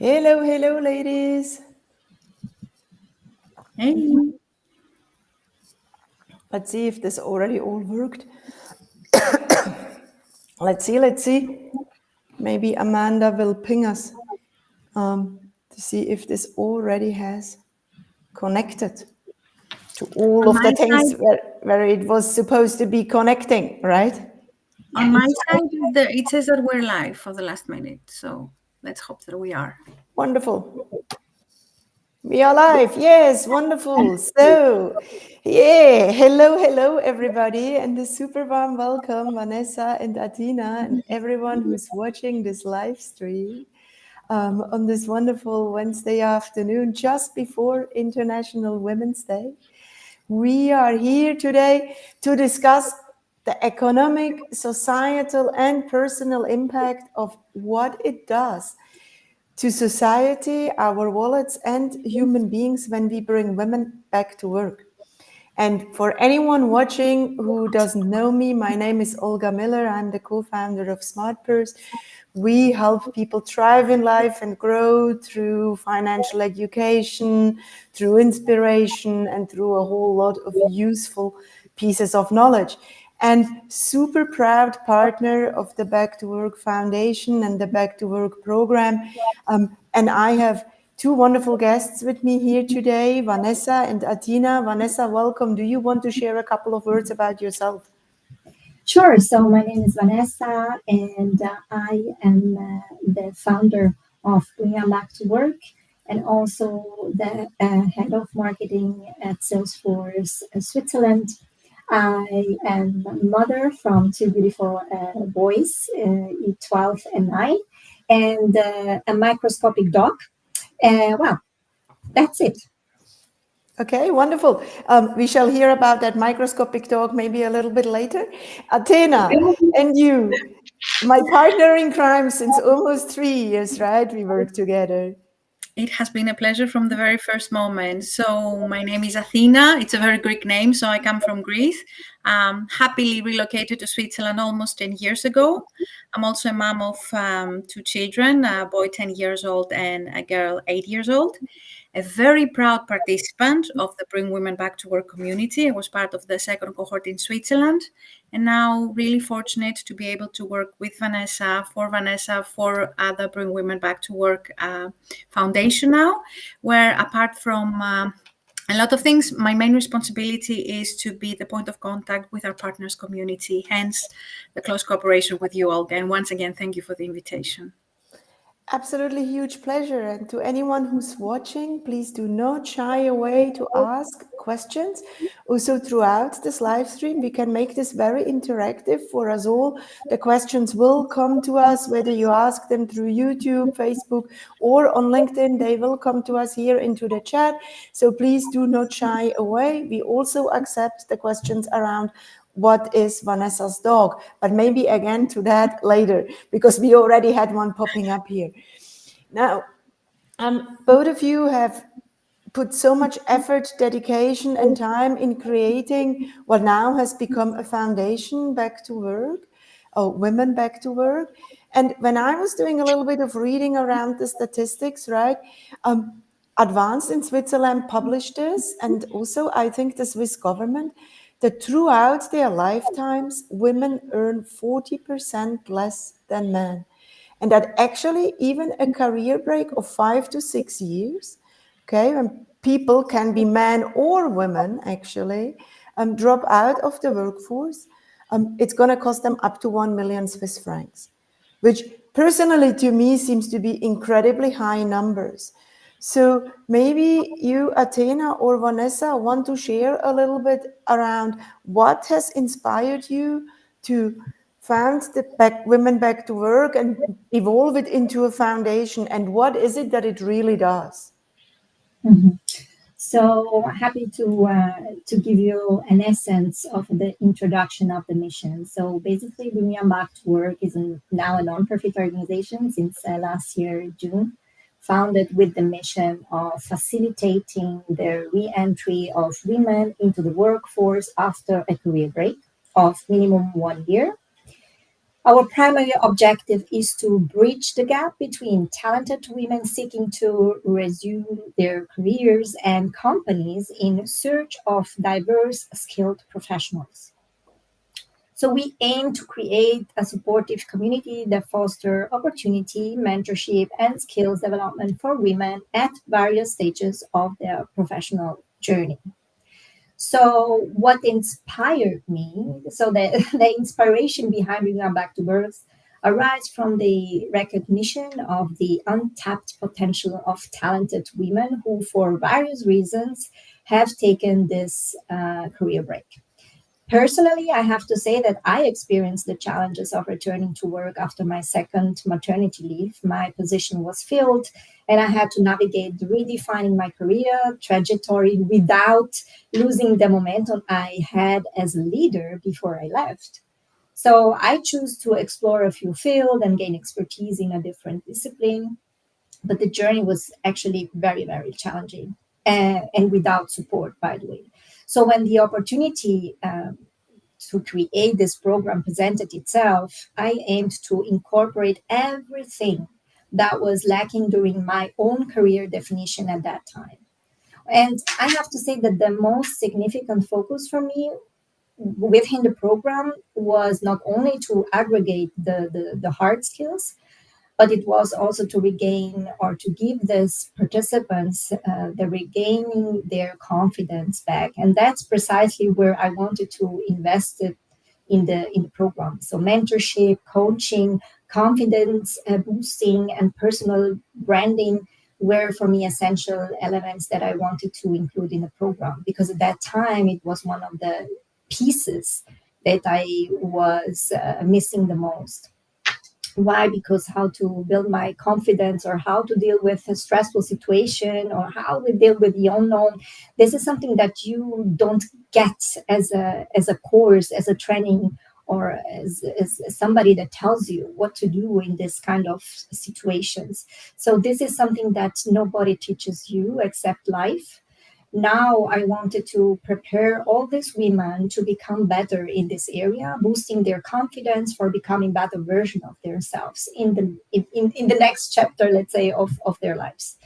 Hello, hello, ladies. Hey, Let's see if this already all worked. Let's see. Maybe Amanda will ping us to see if this already has connected to all on of the my things side, where it was supposed to be connecting, right? on my side, it says that we're live for the last minute. So let's hope that we are. Wonderful. We are live. Yes, wonderful. So, yeah, hello, everybody, and a super warm welcome, Vanessa and Atina, and everyone who's watching this live stream on this wonderful Wednesday afternoon, just before International Women's Day. We are here today to discuss the economic, societal, and personal impact of what it does to society, our wallets, and human beings when we bring women back to work. And for anyone watching who doesn't know me, my name is Olga Miller. I'm the co-founder of SmartPurse. We help people thrive in life and grow through financial education, through inspiration, and through a whole lot of useful pieces of knowledge. And super proud partner of the Back to Work Foundation and the Back to Work program. And I have two wonderful guests with me here today, Vanessa and Atina. Vanessa, welcome. Do you want to share a couple of words about yourself? Sure. So my name is Vanessa, and I am the founder of Bring Back to Work, and also the head of marketing at Salesforce Switzerland. I am a mother from two beautiful boys, 12 and 9, and a microscopic dog. Well, that's it. Okay, wonderful. We shall hear about that microscopic dog maybe a little bit later. Athena, and you, my partner in crime since almost 3 years, right? We work together. It has been a pleasure from the very first moment. So my name is Athena. It's a very Greek name, so I come from Greece. Happily relocated to Switzerland almost 10 years ago. I'm also a mom of two children, a boy 10 years old and a girl 8 years old. A very proud participant of the Bring Women Back to Work community. I was part of the second cohort in Switzerland, and now really fortunate to be able to work with Vanessa, for other Bring Women Back to Work foundation now, where apart from a lot of things, my main responsibility is to be the point of contact with our partners community, hence the close cooperation with you, Olga. And once again, thank you for the invitation. Absolutely huge pleasure. And to anyone who's watching, please do not shy away to ask questions. Also, throughout this live stream, we can make this very interactive for us all. The questions will come to us, whether you ask them through YouTube, Facebook, or on LinkedIn, they will come to us here into the chat. So please do not shy away. We also accept the questions around what is Vanessa's dog, but maybe again to that later, because we already had one popping up here. Now, both of you have put so much effort, dedication, and time in creating what now has become a foundation, Back to Work, Women Back to Work. And when I was doing a little bit of reading around the statistics, right, Advanced in Switzerland published this, and also I think the Swiss government, that throughout their lifetimes, women earn 40% less than men. And that actually even a career break of 5 to 6 years, okay, when people can be men or women actually, drop out of the workforce, it's going to cost them up to 1 million Swiss francs, which personally to me seems to be incredibly high numbers. So maybe you, Athena or Vanessa, want to share a little bit around what has inspired you to found the Women Back to Work and evolve it into a foundation, and what is it that it really does? Mhm. So happy to give you an essence of the introduction of the mission. So basically, Bwbw Back to Work is now a non-profit organization since last year June, founded with the mission of facilitating the re-entry of women into the workforce after a career break of minimum 1 year. Our primary objective is to bridge the gap between talented women seeking to resume their careers and companies in search of diverse, skilled professionals. So we aim to create a supportive community that fosters opportunity, mentorship, and skills development for women at various stages of their professional journey. So what inspired me, so the, the inspiration behind bringing her back to birth arise from the recognition of the untapped potential of talented women who, for various reasons, have taken this career break. Personally, I have to say that I experienced the challenges of returning to work after my second maternity leave. My position was filled, and I had to navigate redefining my career trajectory without losing the momentum I had as a leader before I left. So I chose to explore a few fields and gain expertise in a different discipline. But the journey was actually very, very challenging and without support, by the way. So when the opportunity to create this program presented itself, I aimed to incorporate everything that was lacking during my own career definition at that time. And I have to say that the most significant focus for me within the program was not only to aggregate the hard skills, but it was also to regain or to give these participants the regaining their confidence back, and that's precisely where I wanted to invest it in the program. So mentorship, coaching, confidence boosting, and personal branding were for me essential elements that I wanted to include in the program, because at that time it was one of the pieces that I was missing the most. Why? Because how to build my confidence, or how to deal with a stressful situation, or how to deal with the unknown, this is something that you don't get as a course, as a training, or as somebody that tells you what to do in this kind of situations. So this is something that nobody teaches you except life. Now I wanted to prepare all these women to become better in this area, boosting their confidence for becoming better version of themselves in the next chapter, let's say, of their lives.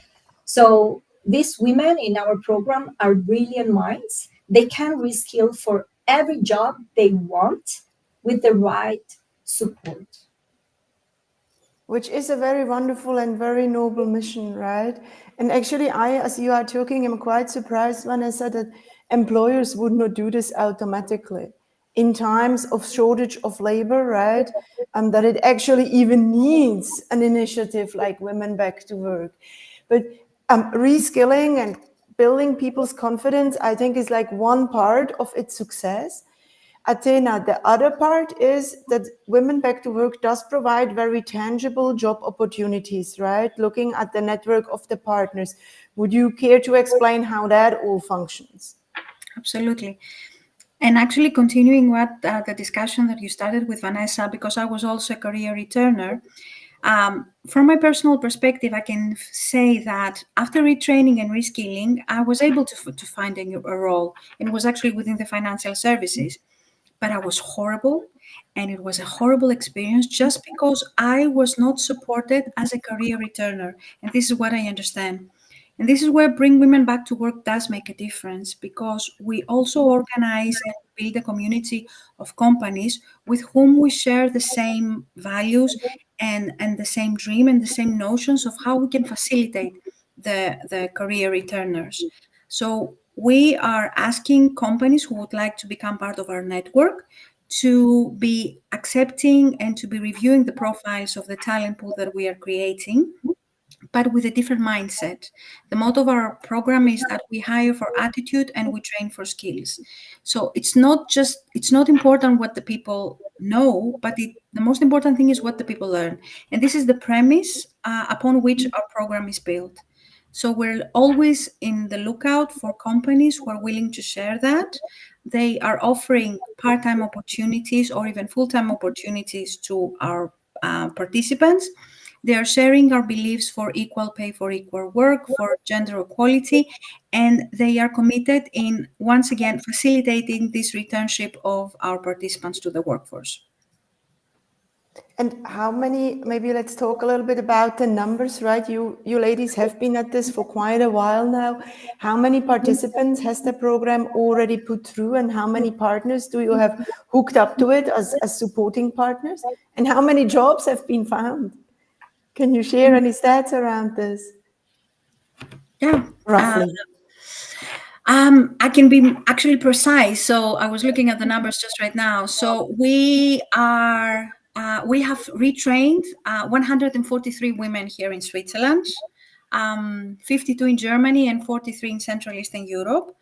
So these women in our program are brilliant minds. They can reskill for every job they want with the right support. Which is a very wonderful and very noble mission, right? And actually, as you are talking, I'm quite surprised when I said that employers would not do this automatically in times of shortage of labor, right? And that it actually even needs an initiative like Women Back to Work. But reskilling and building people's confidence, I think, is like one part of its success. Athena, the other part is that Women Back to Work does provide very tangible job opportunities, right? Looking at the network of the partners. Would you care to explain how that all functions? Absolutely. And actually, continuing what the discussion that you started with Vanessa, because I was also a career returner, from my personal perspective, I can say that after retraining and reskilling, I was able to find a role, and it was actually within the financial services. But I was horrible, and it was a horrible experience just because I was not supported as a career returner. And this is what I understand. And this is where Bring Women Back to Work does make a difference, because we also organize and build a community of companies with whom we share the same values and the same dream and the same notions of how we can facilitate the career returners. So we are asking companies who would like to become part of our network to be accepting and to be reviewing the profiles of the talent pool that we are creating, but with a different mindset. The motto of our program is that we hire for attitude and we train for skills. So it's not important what the people know, but the most important thing is what the people learn. And this is the premise upon which our program is built. So we're always in the lookout for companies who are willing to share that. They are offering part-time opportunities or even full-time opportunities to our participants. They are sharing our beliefs for equal pay for equal work, for gender equality, and they are committed in, once again, facilitating this returnship of our participants to the workforce. And how many, maybe let's talk a little bit about the numbers, right? You ladies have been at this for quite a while now. How many participants has the program already put through, and how many partners do you have hooked up to it as supporting partners? And how many jobs have been found? Can you share any stats around this? Yeah. Roughly. I can be actually precise. So I was looking at the numbers just right now. So we have retrained 143 women here in Switzerland, 52 in Germany, and 43 in Central Eastern Europe.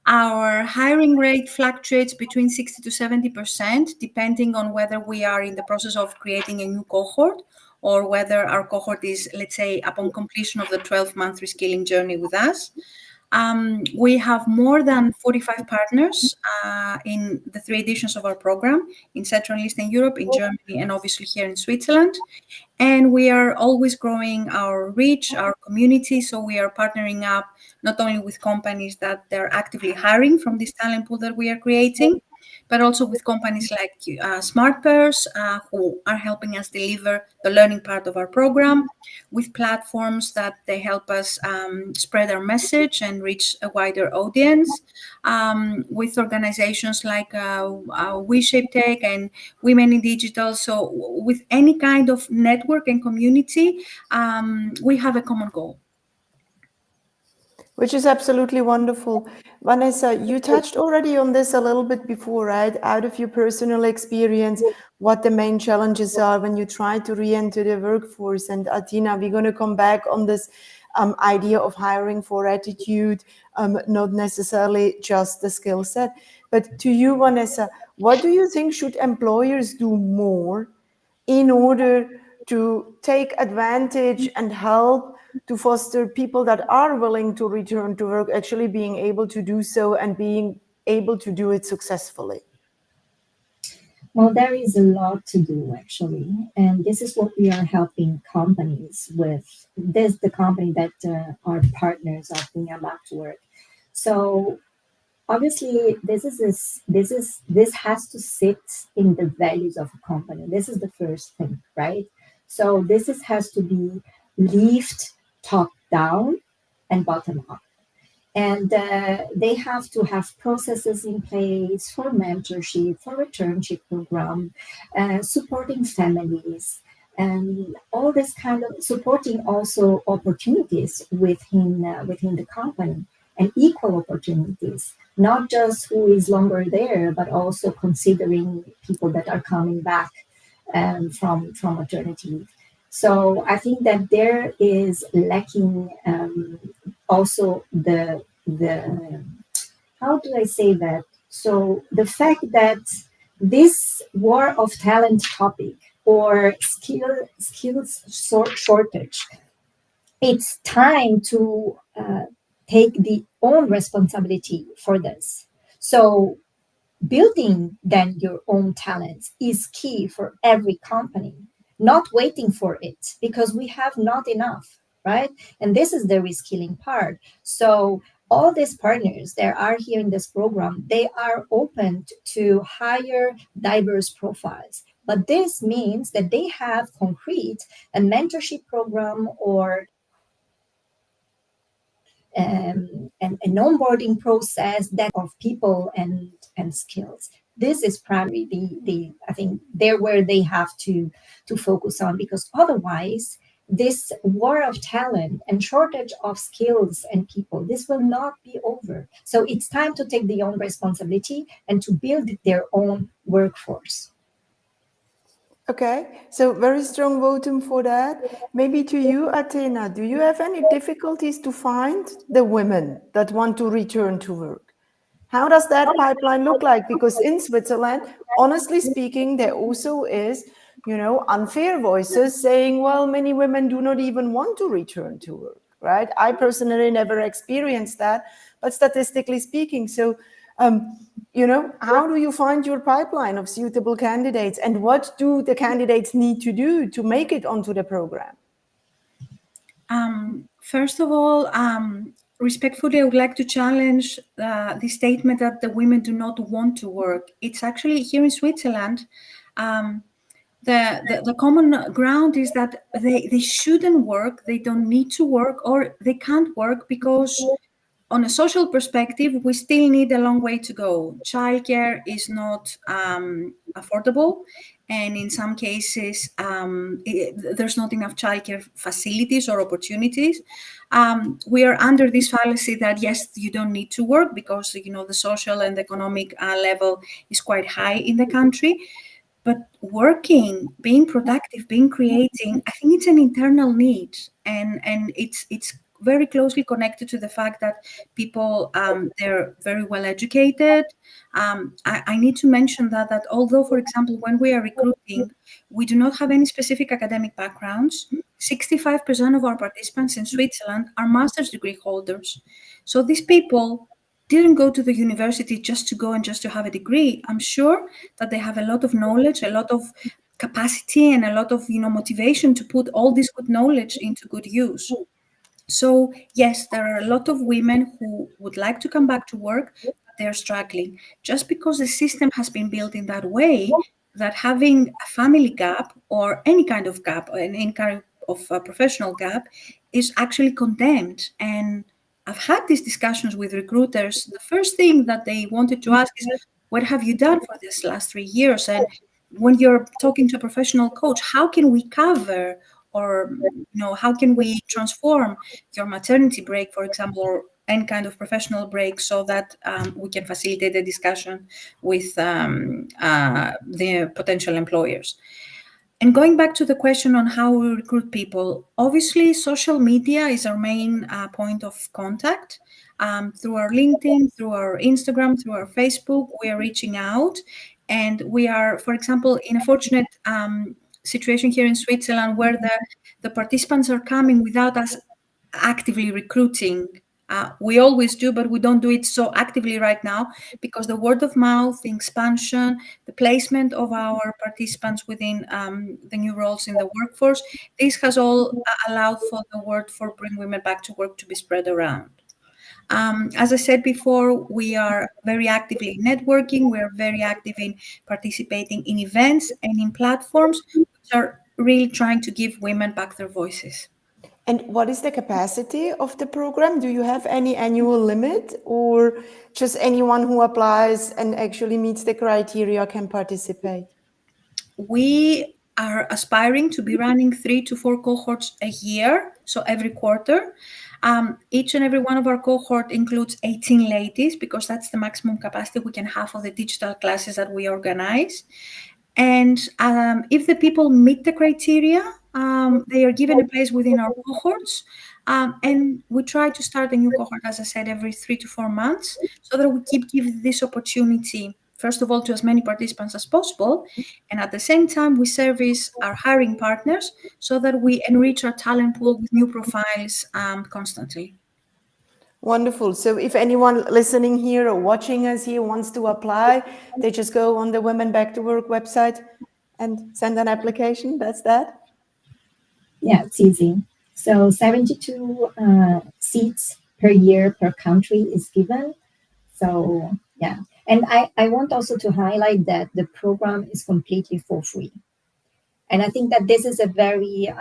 Our hiring rate fluctuates between 60 to 70%, depending on whether we are in the process of creating a new cohort or whether our cohort is, let's say, upon completion of the 12-month reskilling journey with us. We have more than 45 partners in the 3 editions of our program in Central and Eastern Europe, in Germany, and obviously here in Switzerland. And we are always growing our reach, our community. So we are partnering up not only with companies that they're actively hiring from this talent pool that we are creating, but also with companies like SmartPairs, who are helping us deliver the learning part of our program, with platforms that they help us spread our message and reach a wider audience, with organizations like We Shape Tech and Women in Digital. So with any kind of network and community, we have a common goal. Which is absolutely wonderful. Vanessa, you touched already on this a little bit before, right? Out of your personal experience, what the main challenges are when you try to re-enter the workforce. And Athena, we're going to come back on this idea of hiring for attitude, not necessarily just the skill set. But to you, Vanessa, what do you think should employers do more in order to take advantage and help to foster people that are willing to return to work, actually being able to do so and being able to do it successfully? Well, there is a lot to do actually, and this is what we are helping companies with. This the company that are partners of Bring Back to Work. So obviously, this has to sit in the values of a company. This is the first thing, right? So has to be lived top down and bottom up. And they have to have processes in place for mentorship, for returnship program, supporting families, and all this kind of supporting also opportunities within the company and equal opportunities, not just who is longer there, but also considering people that are coming back from maternity leave. So I think that there is lacking also the how do I say that? So the fact that this war of talent topic or skills shortage, it's time to take the own responsibility for this. So building then your own talents is key for every company, not waiting for it because we have not enough, right? And this is the reskilling part. So all these partners that are here in this program, they are open to hire diverse profiles. But this means that they have concrete a mentorship program or an onboarding process that of people and skills. This is probably the I think they're where they have to focus on, because otherwise this war of talent and shortage of skills and people, this will not be over. So it's time to take the own responsibility and to build their own workforce. Okay, so very strong votum for that. Maybe to you, Athena, do you have any difficulties to find the women that want to return to work? How does that pipeline look like? Because in Switzerland, honestly speaking, there also is, unfair voices saying, well, many women do not even want to return to work, right? I personally never experienced that, but statistically speaking. So, how do you find your pipeline of suitable candidates, and what do the candidates need to do to make it onto the program? First of all, respectfully, I would like to challenge the statement that the women do not want to work. It's actually here in Switzerland. the common ground is that they shouldn't work, they don't need to work, or they can't work because on a social perspective, we still need a long way to go. Childcare is not affordable, and in some cases, there's not enough childcare facilities or opportunities. We are under this fallacy that yes, you don't need to work because the social and economic level is quite high in the country. But working, being productive, being creating, I think it's an internal need, and it's very closely connected to the fact that people they're very well educated. I need to mention that although, for example, when we are recruiting, we do not have any specific academic backgrounds. 65% of our participants in Switzerland are master's degree holders. So these people didn't go to the university just to go and just to have a degree. I'm sure that they have a lot of knowledge, a lot of capacity, and a lot of motivation to put all this good knowledge into good use. So yes, there are a lot of women who would like to come back to work, but they're struggling just because the system has been built in that way that having a family gap or any kind of gap or any kind of professional gap is actually condemned. And I've had these discussions with recruiters. The first thing that they wanted to ask is, what have you done for this last 3 years? And when you're talking to a professional coach, how can we cover, or how can we transform your maternity break, for example, or any kind of professional break, so that we can facilitate the discussion with the potential employers. And going back to the question on how we recruit people, obviously social media is our main point of contact. Through our LinkedIn, through our Instagram, through our Facebook, we are reaching out. And we are, for example, in a fortunate situation here in Switzerland where the participants are coming without us actively recruiting. We always do, but we don't do it so actively right now because the word of mouth, the expansion, the placement of our participants within the new roles in the workforce, this has all allowed for the word for Bring Women Back to Work to be spread around. As I said before, we are very actively networking. We are very active in participating in events and in platforms which are really trying to give women back their voices. And what is the capacity of the program? Do you have any annual limit, or just anyone who applies and actually meets the criteria can participate? We are aspiring to be running 3 to 4 cohorts a year, so every quarter. Each and every one of our cohort includes 18 ladies because that's the maximum capacity we can have for the digital classes that we organize. And if the people meet the criteria, they are given a place within our cohorts. And we try to start a new cohort, as I said, every 3 to 4 months, so that we keep giving this opportunity, first of all, to as many participants as possible. And at the same time, we service our hiring partners so that we enrich our talent pool with new profiles constantly. Wonderful. So if anyone listening here or watching us here wants to apply, they just go on the Women Back to Work website and send an application. That's that? Yeah, it's easy. So 72 seats per year per country is given. So yeah. And I want also to highlight that the program is completely for free. And I think that this is a very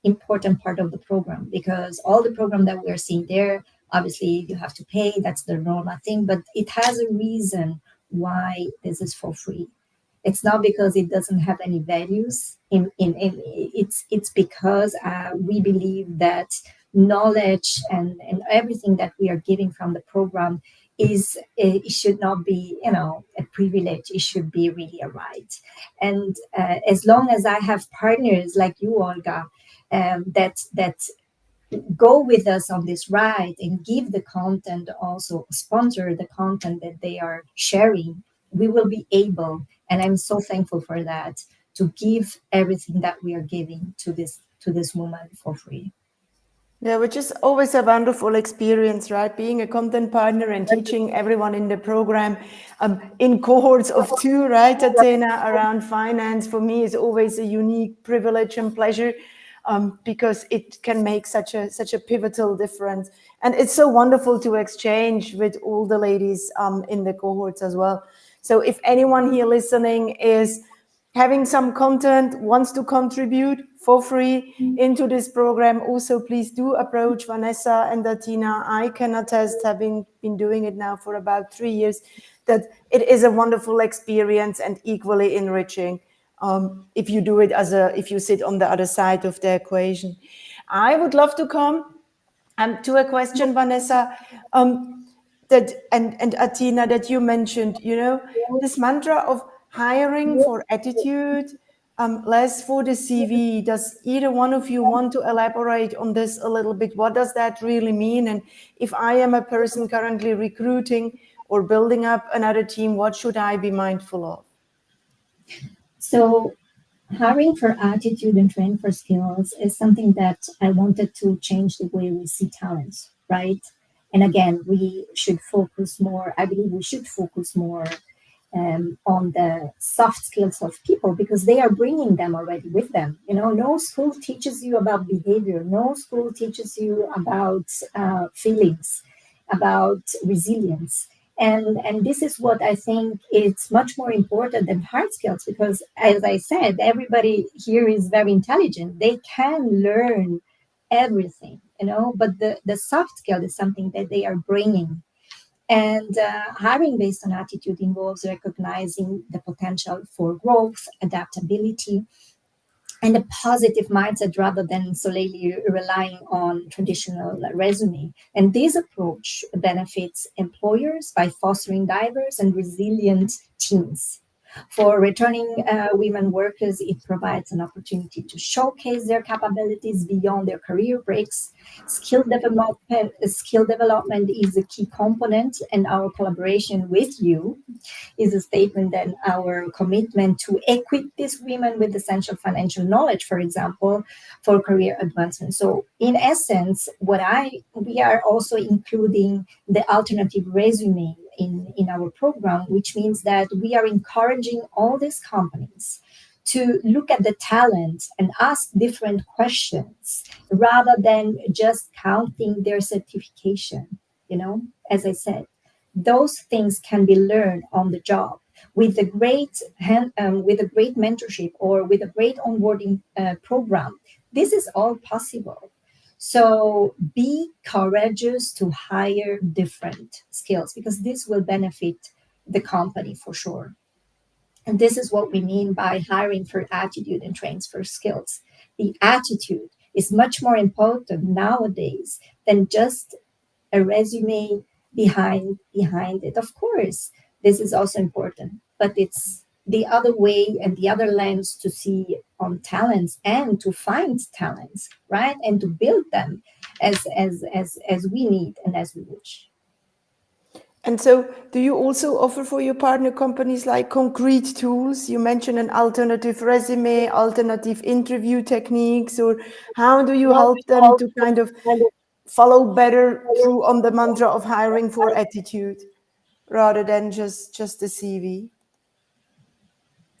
important part of the program, because all the program that we're seeing there, obviously you have to pay, that's the normal thing, but it has a reason why this is for free. It's not because it doesn't have any values. It's because we believe that knowledge and everything that we are getting from the program is, it should not be a privilege. It should be really a right. And as long as I have partners like you, Olga, that go with us on this ride and give the content, also sponsor the content that they are sharing, we will be able, and I'm so thankful for that, to give everything that we are giving to this woman for free. Yeah, which is always a wonderful experience, right? Being a content partner and teaching everyone in the program in cohorts of 2, right, Athena, around finance, for me is always a unique privilege and pleasure, because it can make such a pivotal difference. And it's so wonderful to exchange with all the ladies in the cohorts as well. So if anyone here listening having some content, wants to contribute for free into this program, also please do approach Vanessa and Athena. I can attest, having been doing it now for about 3 years, that it is a wonderful experience and equally enriching if you do it if you sit on the other side of the equation. I would love to come to a question, Vanessa, that and Athena, that you mentioned, this mantra of hiring for attitude, less for the CV. Does either one of you want to elaborate on this a little bit? What does that really mean? And if I am a person currently recruiting or building up another team, what should I be mindful of? So hiring for attitude and training for skills is something that I wanted to change the way we see talents, right? And again, we should focus more, I believe we should focus more on the soft skills of people because they are bringing them already with them. No school teaches you about behavior, no school teaches you about feelings, about resilience. And this is what I think is much more important than hard skills because, as I said, everybody here is very intelligent. They can learn everything, but the soft skill is something that they are bringing. And hiring based on attitude involves recognizing the potential for growth, adaptability, and a positive mindset rather than solely relying on traditional resume. And this approach benefits employers by fostering diverse and resilient teams. For returning women workers, it provides an opportunity to showcase their capabilities beyond their career breaks. Skill development is a key component, and our collaboration with you is a statement that our commitment to equip these women with essential financial knowledge, for example, for career advancement. So, in essence, we are also including the alternative resume in our program, which means that we are encouraging all these companies to look at the talent and ask different questions rather than just counting their certification. As I said, those things can be learned on the job with a great mentorship or with a great onboarding program. This is all possible. So be courageous to hire different skills because this will benefit the company for sure. And this is what we mean by hiring for attitude and trains for skills. The attitude is much more important nowadays than just a resume behind it. Of course, this is also important, but it's the other way and the other lens to see on talents and to find talents, right? And to build them as we need and as we wish. And so, do you also offer for your partner companies like concrete tools? You mentioned an alternative resume, alternative interview techniques, or how do you help them to kind of follow better through on the mantra of hiring for attitude rather than just the CV?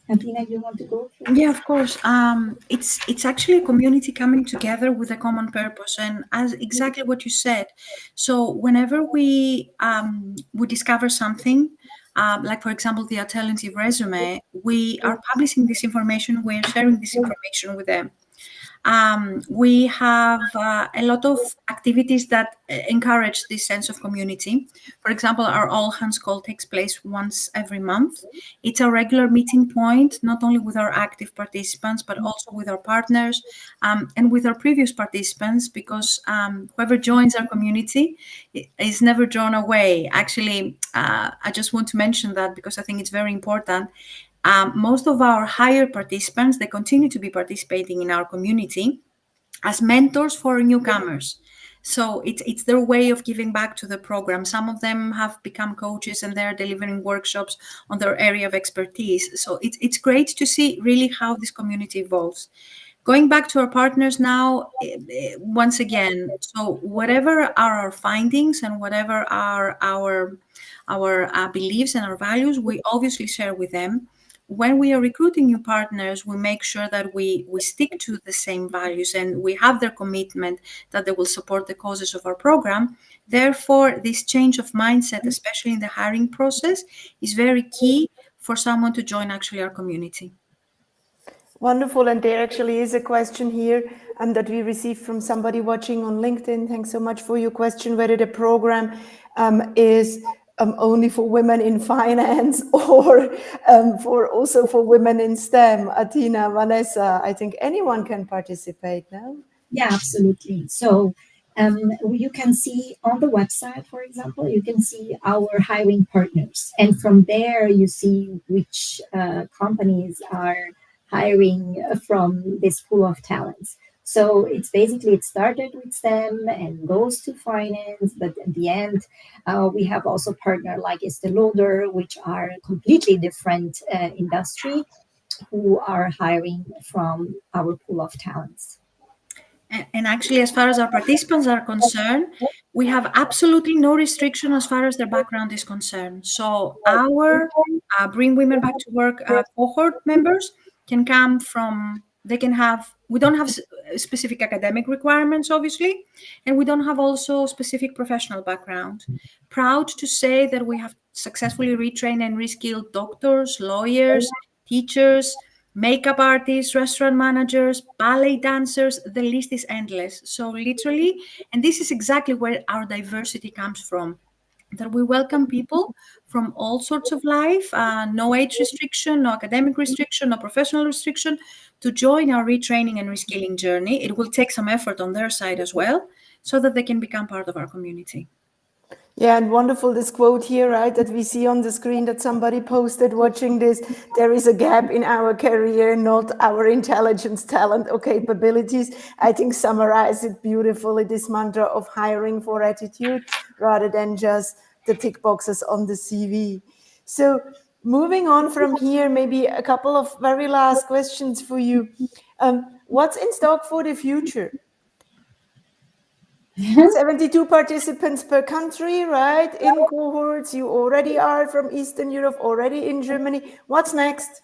Athena, you want to go first? Yeah, of course. It's actually a community coming together with a common purpose, and as exactly what you said. So whenever we discover something, like for example the alternative resume, we are publishing this information. We're sharing this information with them. We have a lot of activities that encourage this sense of community. For example, our all hands call takes place once every month. It's a regular meeting point, not only with our active participants, but also with our partners and with our previous participants, because whoever joins our community is never drawn away. Actually, I just want to mention that because I think it's very important. Most of our higher participants, they continue to be participating in our community as mentors for newcomers. So it's their way of giving back to the program. Some of them have become coaches and they're delivering workshops on their area of expertise. So it's great to see really how this community evolves. Going back to our partners now, once again, so whatever are our findings and whatever are our beliefs and our values, we obviously share with them. When we are recruiting new partners, we make sure that we stick to the same values and we have their commitment that they will support the causes of our program. Therefore, this change of mindset, especially in the hiring process, is very key for someone to join actually our community. Wonderful. And there actually is a question here that we received from somebody watching on LinkedIn. Thanks so much for your question, whether the program is only for women in finance or for also for women in STEM. Athena, Vanessa, I think anyone can participate now. Yeah, absolutely. So you can see on the website, for example, you can see our hiring partners. And from there, you see which companies are hiring from this pool of talents. So it's basically, it started with STEM and goes to finance, but at the end, we have also partner like Estee Lauder, which are completely different industry who are hiring from our pool of talents. And actually, as far as our participants are concerned, we have absolutely no restriction as far as their background is concerned. So our Bring Women Back to Work cohort members can come from, they can have, we don't have specific academic requirements, obviously, and we don't have also specific professional background. Proud to say that we have successfully retrained and reskilled doctors, lawyers, teachers, makeup artists, restaurant managers, ballet dancers, the list is endless. So, literally, and this is exactly where our diversity comes from, that we welcome people from all sorts of life, no age restriction, no academic restriction, no professional restriction, to join our retraining and reskilling journey. It will take some effort on their side as well, so that they can become part of our community. Yeah, and wonderful this quote here, right, that we see on the screen that somebody posted watching this. There is a gap in our career, not our intelligence, talent, or capabilities. I think summarize it beautifully, this mantra of hiring for attitude rather than just the tick boxes on the CV. So moving on from here, maybe a couple of very last questions for you. What's in stock for the future? 72 participants per country, right? In cohorts, you already are from Eastern Europe, already in Germany. What's next?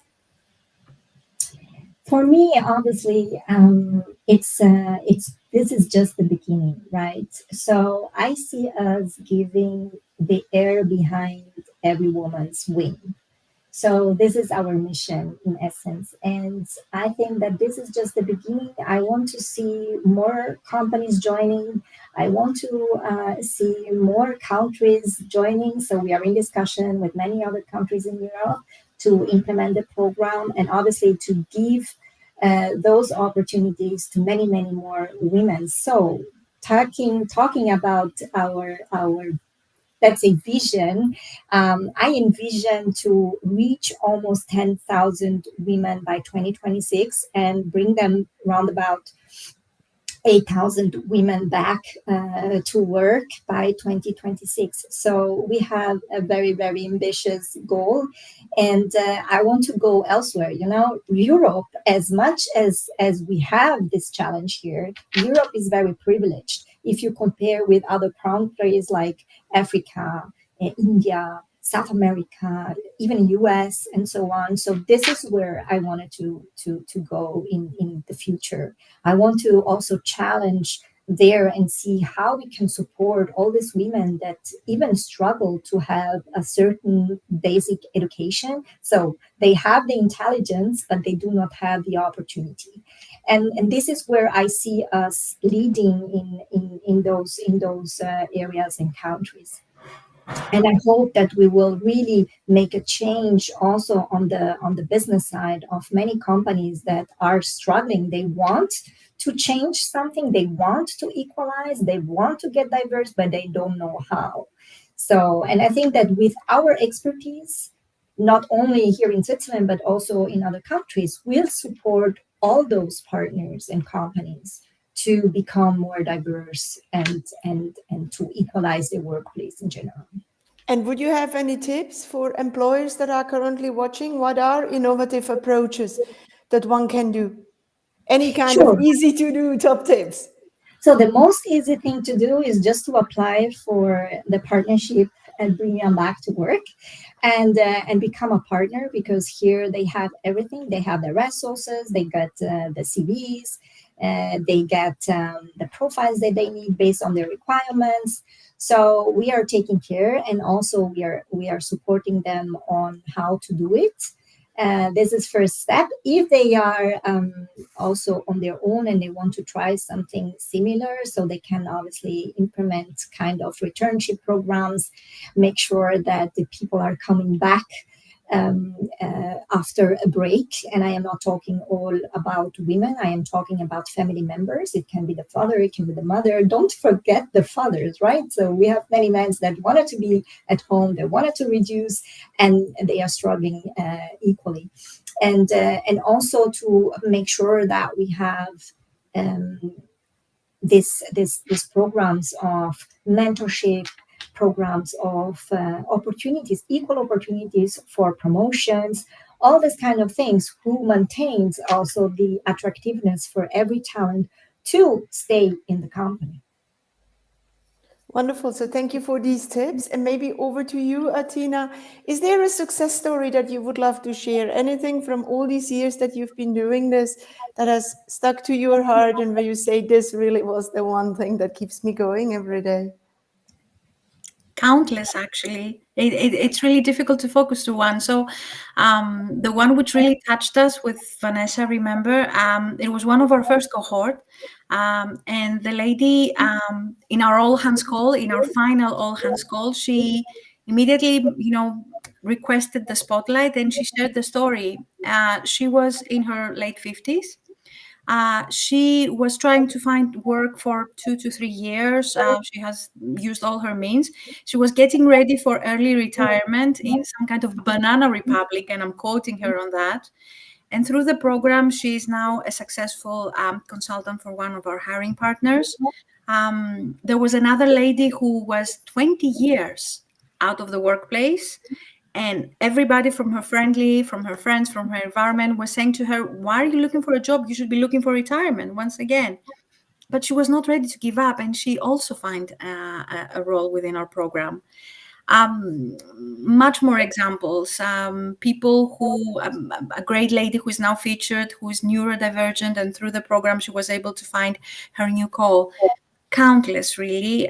For me, obviously, it's this is just the beginning, right? So I see us giving the air behind every woman's wing. So this is our mission in essence. And I think that this is just the beginning. I want to see more companies joining. I want to see more countries joining. So we are in discussion with many other countries in Europe to implement the program and obviously to give those opportunities to many, many more women. So talking about our that's a vision. I envision to reach almost 10,000 women by 2026 and bring them round about 8,000 women back to work by 2026. So we have a very, very ambitious goal. And I want to go elsewhere. You know, Europe, as much as we have this challenge here, Europe is very privileged. If you compare with other countries like Africa, India, South America, even US, and so on. So this is where I wanted to go in the future. I want to also challenge there and see how we can support all these women that even struggle to have a certain basic education. So they have the intelligence, but they do not have the opportunity. And this is where I see us leading in those areas and countries. And I hope that we will really make a change also on the business side of many companies that are struggling. They want to change something, they want to equalize, they want to get diverse, but they don't know how. So, and I think that with our expertise, not only here in Switzerland but also in other countries, we'll support all those partners and companies to become more diverse and to equalize the workplace in general. And would you have any tips for employers that are currently watching? What are innovative approaches that one can do? Any kind of Sure. easy to do top tips? So the most easy thing to do is just to apply for the partnership and bring them back to work, and become a partner, because here they have everything. They have the resources, they got the CVs, they get the profiles that they need based on their requirements. So we are taking care, and also we are supporting them on how to do it. This is first step. If they are also on their own and they want to try something similar, so they can obviously implement kind of returnship programs, make sure that the people are coming back after a break. And I am not talking all about women, I am talking about family members. It can be the father, it can be the mother. Don't forget the fathers, right? So we have many men that wanted to be at home, they wanted to reduce, and they are struggling equally. And also to make sure that we have um, these programs of mentorship, programs of opportunities, equal opportunities for promotions, all these kind of things, who maintains also the attractiveness for every talent to stay in the company. Wonderful. So thank you for these tips. And maybe over to you, Atina. Is there a success story that you would love to share? Anything from all these years that you've been doing this that has stuck to your heart and where you say, this really was the one thing that keeps me going every day? Countless, actually. It's really difficult to focus to one. So the one which really touched us with Vanessa, remember, it was one of our first cohort. And the lady in our all hands call, in our final all hands call, she immediately, requested the spotlight, and she shared the story. She was in her late 50s. She was trying to find work for 2 to 3 years. She has used all her means. She was getting ready for early retirement in some kind of banana republic, and I'm quoting her on that. And through the program, she is now a successful consultant for one of our hiring partners. There was another lady who was 20 years out of the workplace, and everybody from her from her friends, from her environment was saying to her, why are you looking for a job? You should be looking for retirement once again. But she was not ready to give up, and she also found a role within our program. Much more examples. People who, a great lady who is now featured, who is neurodivergent, and through the program, she was able to find her new call. Countless, really.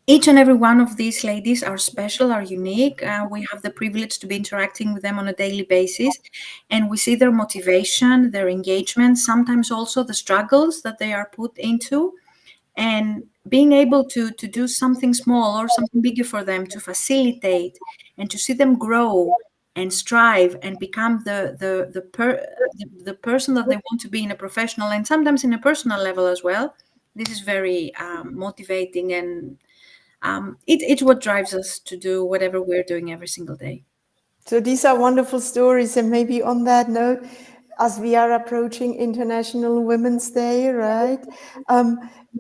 Each and every one of these ladies are special, are unique. We have the privilege to be interacting with them on a daily basis, and we see their motivation, their engagement, sometimes also the struggles that they are put into, and being able to do something small or something bigger for them, to facilitate and to see them grow and strive and become the person that they want to be in a professional and sometimes in a personal level as well. This is very motivating, and it's what drives us to do whatever we're doing every single day. So these are wonderful stories. And maybe on that note, as we are approaching International Women's Day, right?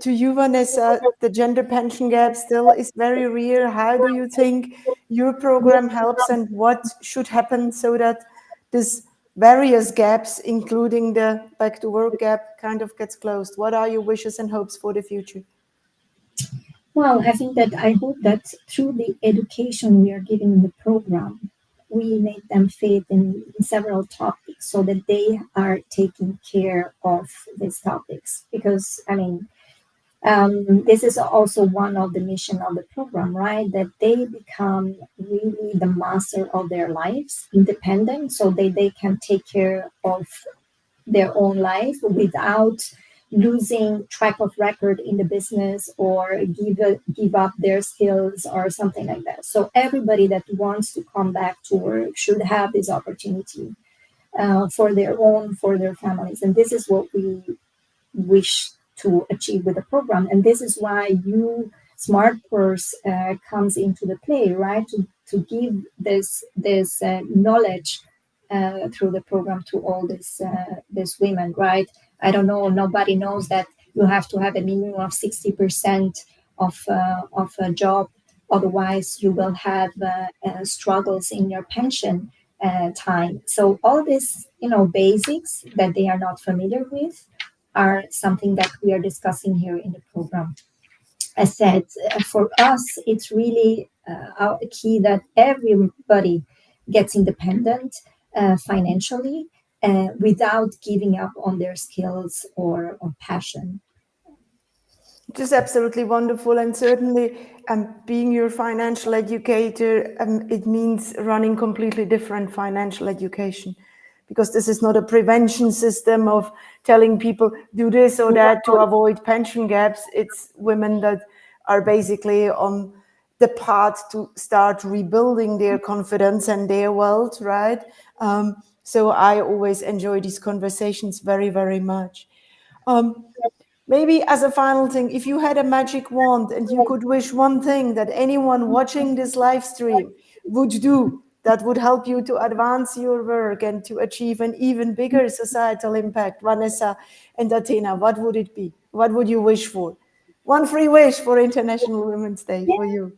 To you, Vanessa, the gender pension gap still is very real. How do you think your program helps, and what should happen so that this various gaps, including the back to work gap, kind of gets closed? What are your wishes and hopes for the future? Well, I hope that through the education we are giving in the program, we make them fit in several topics so that they are taking care of these topics. Because, I mean, this is also one of the mission of the program, right? That they become really the master of their lives, independent, so they can take care of their own life without losing track of record in the business or give up their skills or something like that. So everybody that wants to come back to work should have this opportunity for their families, and this is what we wish to achieve with the program. And this is why you smart purse comes into the play, right? To give this knowledge through the program to all these women, right? I don't know, nobody knows that you have to have a minimum of 60% of a job, otherwise you will have struggles in your pension time. So all these, basics that they are not familiar with are something that we are discussing here in the program. I said, for us, it's really key that everybody gets independent financially without giving up on their skills or passion. Just absolutely wonderful. And certainly, being your financial educator, it means running completely different financial education, because this is not a prevention system of telling people do this or that to avoid pension gaps. It's women that are basically on the path to start rebuilding their confidence and their wealth, right? So I always enjoy these conversations very, very much. Um, Maybe as a final thing, if you had a magic wand and you could wish one thing that anyone watching this live stream would do that would help you to advance your work and to achieve an even bigger societal impact, Vanessa and Athena, what would it be? What would you wish for? One free wish for International Women's Day for you.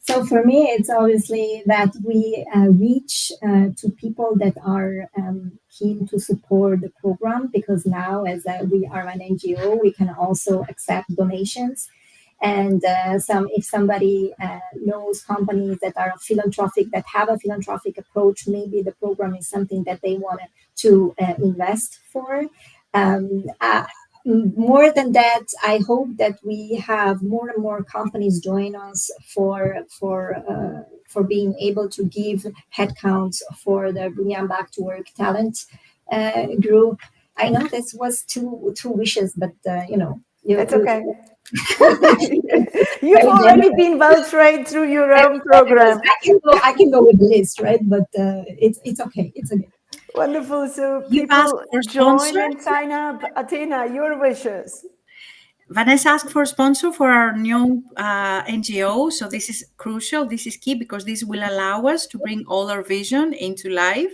So for me, it's obviously that we reach to people that are keen to support the program, because now, as we are an NGO, we can also accept donations. And if somebody knows companies that are philanthropic, that have a philanthropic approach, maybe the program is something that they want to invest for. Um, uh, More than that, I hope that we have more and more companies join us for being able to give headcounts for the Bring Back to Work talent group. I know this was two wishes, but That's you okay. You've very already generous. been well trained through your Very own generous. program. I can go with the list, right? But it's okay. It's okay. Wonderful. So You've asked people for join sponsor. and sign up. Athena, your wishes. Vanessa asked for a sponsor for our new NGO. So this is crucial. This is key because this will allow us to bring all our vision into life.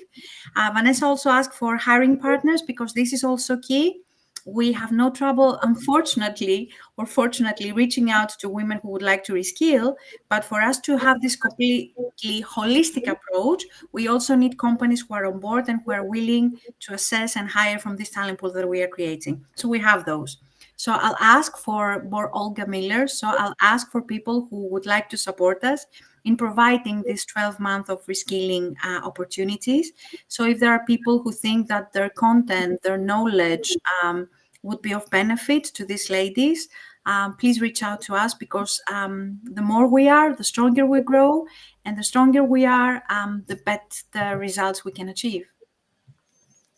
Vanessa also asked for hiring partners because this is also key. We have no trouble, unfortunately or fortunately, reaching out to women who would like to reskill. But for us to have this completely holistic approach, we also need companies who are on board and who are willing to assess and hire from this talent pool that we are creating. So we have those. So I'll ask for more Olga Miller. So I'll ask for people who would like to support us in providing this 12 month of reskilling opportunities. So if there are people who think that their content, their knowledge would be of benefit to these ladies, please reach out to us, because the more we are, the stronger we grow, and the stronger we are, the better results we can achieve.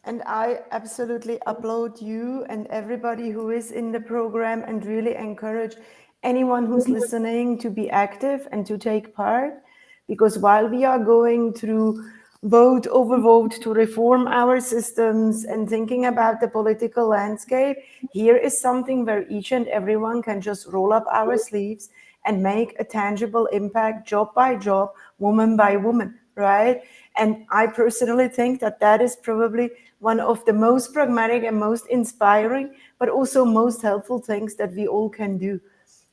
And I absolutely applaud you and everybody who is in the program, and really encourage anyone who's listening to be active and to take part. Because while we are going through vote over vote to reform our systems and thinking about the political landscape, here is something where each and everyone can just roll up our sleeves and make a tangible impact, job by job, woman by woman, right? And I personally think that that is probably one of the most pragmatic and most inspiring, but also most helpful things that we all can do.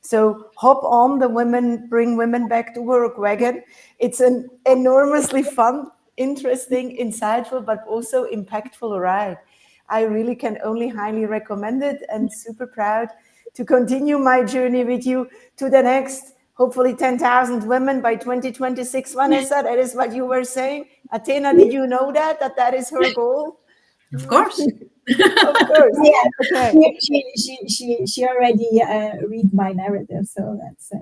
So hop on the Bring Women Back to Work wagon. It's an enormously fun, interesting, insightful, but also impactful ride. I really can only highly recommend it, and super proud to continue my journey with you to the next, hopefully 10,000 women by 2026. Vanessa, that is what you were saying. Athena, did you know that is her goal? Of course. Of course. Yeah, Okay. she already read my narrative, so that's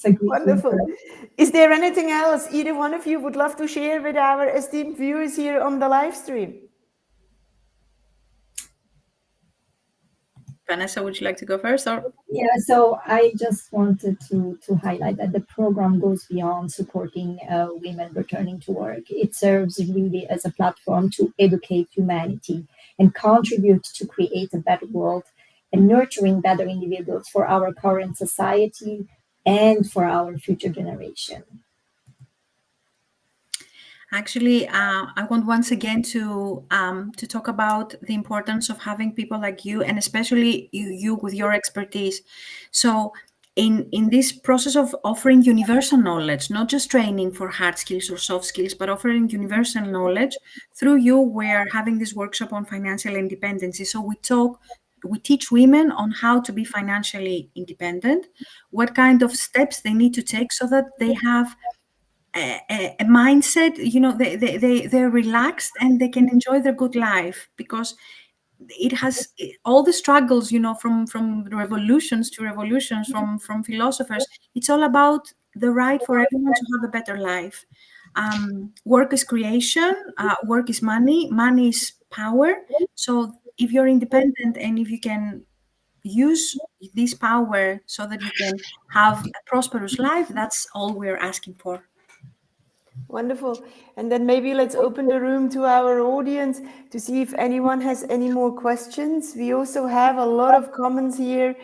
a great win for Wonderful. her. Is there anything else either one of you would love to share with our esteemed viewers here on the live stream? Vanessa, would you like to go first? Or Yeah, so I just wanted to highlight that the program goes beyond supporting women returning to work. It serves really as a platform to educate humanity and contribute to create a better world and nurturing better individuals for our current society and for our future generation. actually, I want once again to talk about the importance of having people like you, and especially you with your expertise. So, in this process of offering universal knowledge, not just training for hard skills or soft skills, but offering universal knowledge, through you, we're having this workshop on financial independence. So we teach women on how to be financially independent, what kind of steps they need to take so that they have a mindset, they're relaxed and they can enjoy their good life. Because it has all the struggles, from revolutions to revolutions, from philosophers. It's all about the right for everyone to have a better life. Work is creation, work is money, money is power. So if you're independent and if you can use this power so that you can have a prosperous life, that's all we're asking for. Wonderful. And then maybe let's open the room to our audience to see if anyone has any more questions. We also have a lot of comments here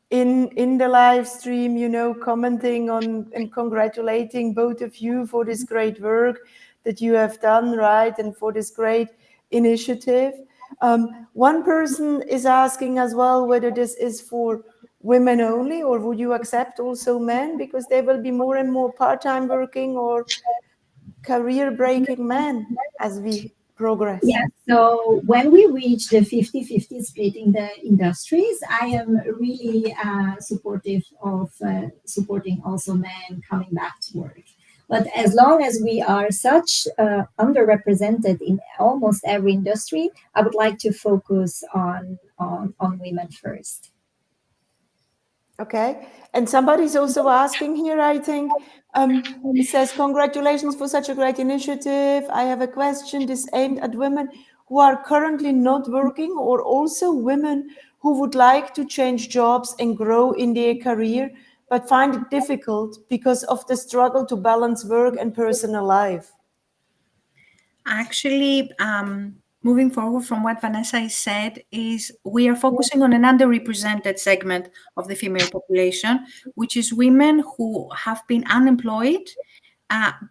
in the live stream, commenting on and congratulating both of you for this great work that you have done, right? And for this great initiative. One person is asking as well whether this is for women only, or would you accept also men, because there will be more and more part-time working or career breaking men as we progress. Yeah, so when we reach the 50-50 split in the industries, I am really supportive of supporting also men coming back to work. But as long as we are such underrepresented in almost every industry, I would like to focus on women first. Okay. And somebody's also asking here, I think, it says, congratulations for such a great initiative. I have a question. This aimed at women who are currently not working, or also women who would like to change jobs and grow in their career, but find it difficult because of the struggle to balance work and personal life. Actually, moving forward from what Vanessa has said, is we are focusing on an underrepresented segment of the female population, which is women who have been unemployed.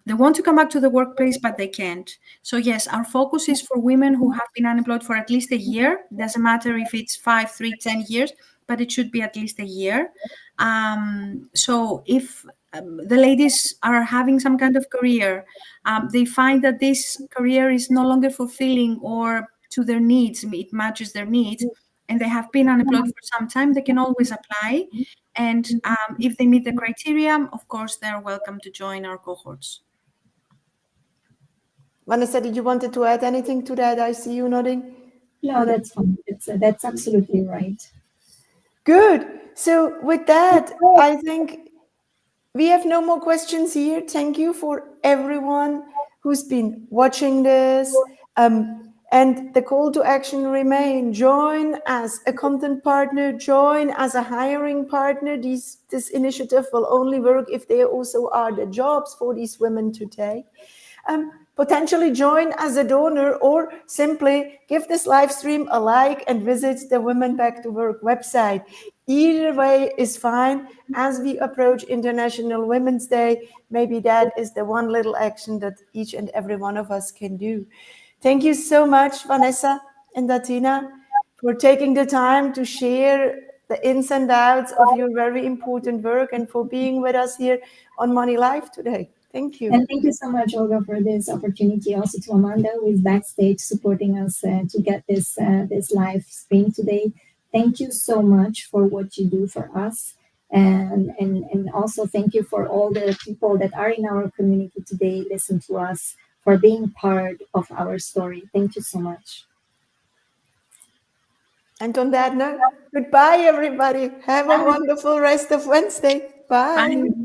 They want to come back to the workplace, but they can't. So yes, our focus is for women who have been unemployed for at least a year. Doesn't matter if it's 5, 3, 10 years, but it should be at least a year. So if the ladies are having some kind of career, they find that this career is no longer fulfilling or to their needs, it matches their needs, and they have been unemployed for some time, they can always apply. And if they meet the criteria, of course, they're welcome to join our cohorts. Vanessa, did you wanted to add anything to that? I see you nodding. No, that's fine. That's absolutely right. Good. So with that, I think we have no more questions here. Thank you for everyone who's been watching this. And the call to action remain: join as a content partner, join as a hiring partner. This initiative will only work if there also are the jobs for these women today. Potentially join as a donor, or simply give this live stream a like and visit the Women Back to Work website. Either way is fine. As we approach International Women's Day, maybe that is the one little action that each and every one of us can do. Thank you so much, Vanessa and Datina, for taking the time to share the ins and outs of your very important work, and for being with us here on Money Life today. Thank you. And thank you so much, Olga, for this opportunity. Also to Amanda, who is backstage supporting us to get this live stream today. Thank you so much for what you do for us. And also thank you for all the people that are in our community today, listen to us, for being part of our story. Thank you so much. And on that note, goodbye, everybody. Have a wonderful rest of Wednesday. Bye. Bye.